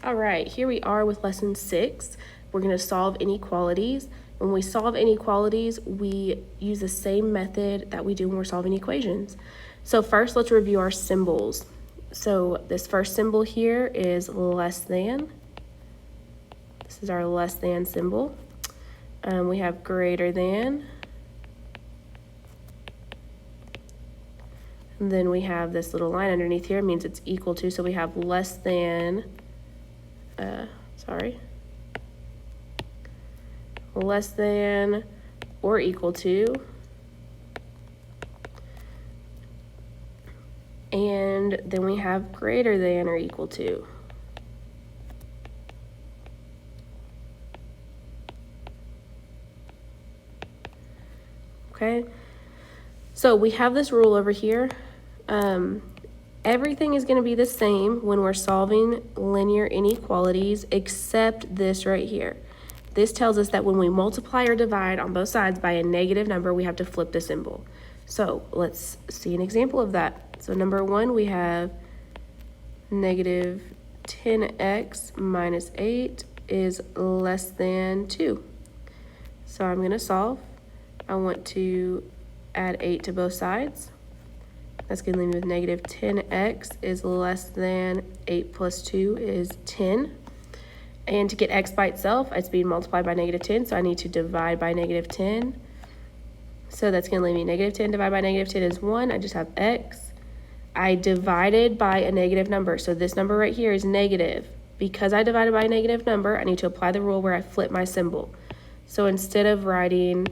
All right, here we are with lesson 6. We're going to solve inequalities. When we solve inequalities, we use the same method that we do when we're solving equations. So first, let's review our symbols. So this first symbol here is less than. This is our less than symbol. We have greater than. And then we have this little line underneath here, means it's equal to, so we have less than, less than or equal to, and then we have greater than or equal to. Okay, so we have this rule over here. Everything is going to be the same when we're solving linear inequalities except this right here. This tells us that when we multiply or divide on both sides by a negative number, we have to flip the symbol. So let's see an example of that. So number 1, we have negative 10x minus 8 is less than 2. So I'm going to solve. I want to add 8 to both sides. That's going to leave me with negative 10x is less than 8 plus 2 is 10. And to get x by itself, it's being multiplied by negative 10, so I need to divide by negative 10. So that's going to leave me negative 10 divided by negative 10 is 1. I just have x. I divided by a negative number, so this number right here is negative. Because I divided by a negative number, I need to apply the rule where I flip my symbol. So instead of writing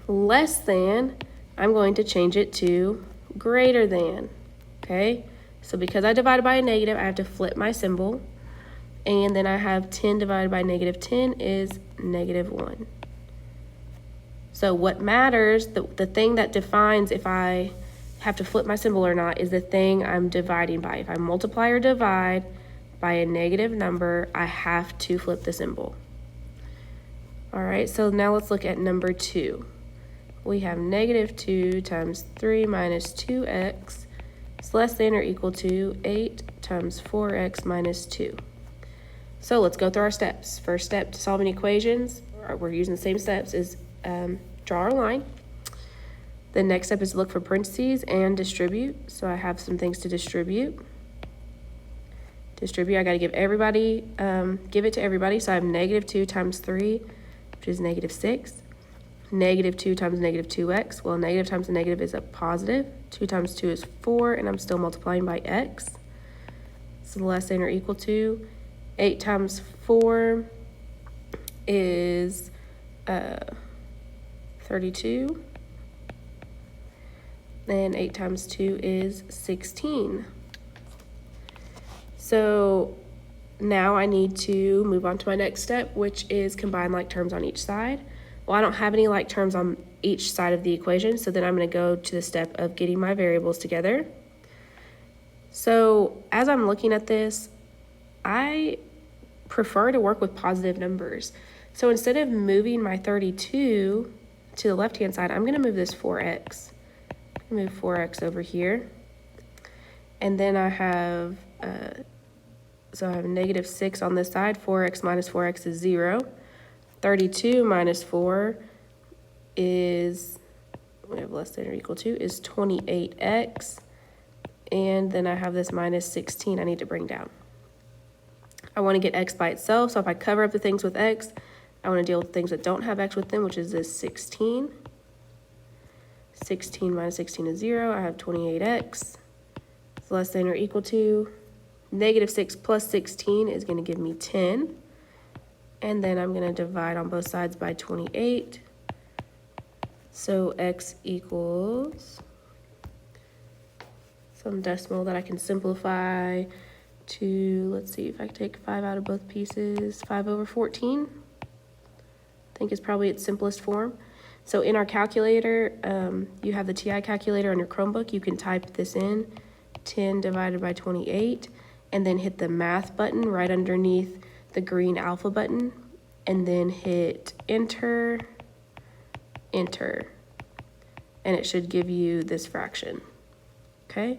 less than, I'm going to change it to greater than, okay? So because I divided by a negative, I have to flip my symbol. And then I have 10 divided by negative 10 is negative 1. So what matters, the thing that defines if I have to flip my symbol or not is the thing I'm dividing by. If I multiply or divide by a negative number, I have to flip the symbol. All right, so now let's look at number 2. We have negative 2 times 3 minus 2x is less than or equal to 8 times 4x minus 2. So let's go through our steps. First step to solving equations, we're using the same steps, is draw our line. The next step is look for parentheses and distribute. So I have some things to distribute. I got to give it to everybody. So I have negative 2 times 3, which is negative 6. Negative 2 times negative 2x. Well, negative times a negative is a positive. 2 times 2 is 4, and I'm still multiplying by x. So less than or equal to 8 times 4 is 32. And 8 times 2 is 16. So now I need to move on to my next step, which is combine like terms on each side. Well, I don't have any like terms on each side of the equation, so then I'm going to go to the step of getting my variables together. So as I'm looking at this, I prefer to work with positive numbers. So instead of moving my 32 to the left-hand side, I'm going to move this 4x. Move 4x over here. And then I have, so I have negative 6 on this side. 4x minus 4x is 0. 32 minus 4 is, we have less than or equal to, is 28x. And then I have this minus 16 I need to bring down. I want to get x by itself, so if I cover up the things with x, I want to deal with things that don't have x with them, which is this 16. 16 minus 16 is 0. I have 28x. It's less than or equal to. Negative 6 plus 16 is going to give me 10. And then I'm going to divide on both sides by 28. So x equals some decimal that I can simplify to, let's see if I can take 5 out of both pieces, 5 over 14. I think is probably its simplest form. So in our calculator, you have the TI calculator on your Chromebook. You can type this in, 10 divided by 28, and then hit the math button right underneath the green alpha button, and then hit enter, enter, and it should give you this fraction, okay?